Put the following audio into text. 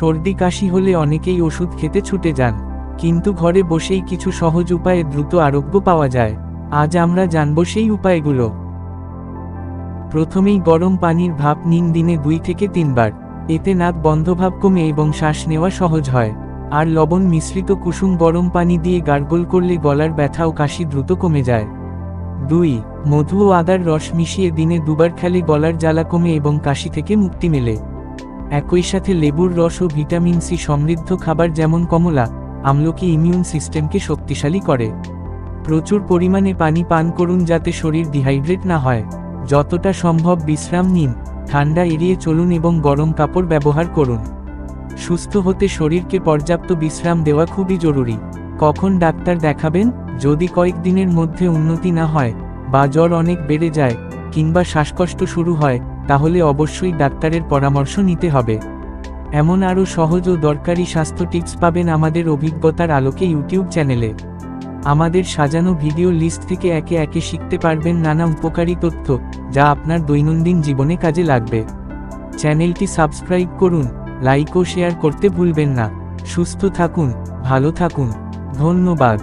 সর্দি কাশি হলে অনেকেই ওষুধ খেতে ছুটে যান, কিন্তু ঘরে বসেই কিছু সহজ উপায়ে দ্রুত আরোগ্য পাওয়া যায়। আজ আমরা জানব সেই উপায়গুলো। প্রথমেই গরম পানির ভাপ নিন দিনে 2 থেকে 3 বার। এতে নাক বন্ধভাব কমে এবং শ্বাস নেওয়া সহজ হয়। আর লবণ মিশ্রিত কুসুম গরম পানি দিয়ে গার্গল করলে গলার ব্যথা ও কাশি দ্রুত কমে যায়। 2. মধু ও আদার রস মিশিয়ে দিনে 2 বার খেলে গলার জ্বালা কমে এবং কাশি থেকে মুক্তি মেলে। একই সাথে লেবুর রস ও ভিটামিন সি সমৃদ্ধ খাবার যেমন কমলা, আমলকি ইমিউন সিস্টেমকে শক্তিশালী করে। প্রচুর পরিমাণে পানি পান করুন যাতে শরীর ডিহাইড্রেট না হয়। যতটা সম্ভব বিশ্রাম নিন, ঠান্ডা এড়িয়ে চলুন এবং গরম কাপড় ব্যবহার করুন। সুস্থ হতে শরীরকে পর্যাপ্ত বিশ্রাম দেওয়া খুবই জরুরি। কখন ডাক্তার দেখাবেন? যদি কয়েকদিনের মধ্যে উন্নতি না হয়, বা জ্বর অনেক বেড়ে যায়, কিংবা শ্বাসকষ্ট শুরু হয়, তাহলে অবশ্যই ডাক্তারের পরামর্শ নিতে হবে। এমন আরও সহজ ও দরকারি স্বাস্থ্য টিপস পাবেন আমাদের অভিজ্ঞতার আলোকে ইউটিউব চ্যানেলে। আমাদের সাজানো ভিডিও লিস্ট থেকে একে একে শিখতে পারবেন নানা উপকারী তথ্য, যা আপনার দৈনন্দিন জীবনে কাজে লাগবে। চ্যানেলটি সাবস্ক্রাইব করুন, লাইক ও শেয়ার করতে ভুলবেন না। সুস্থ থাকুন, ভালো থাকুন। ধন্যবাদ।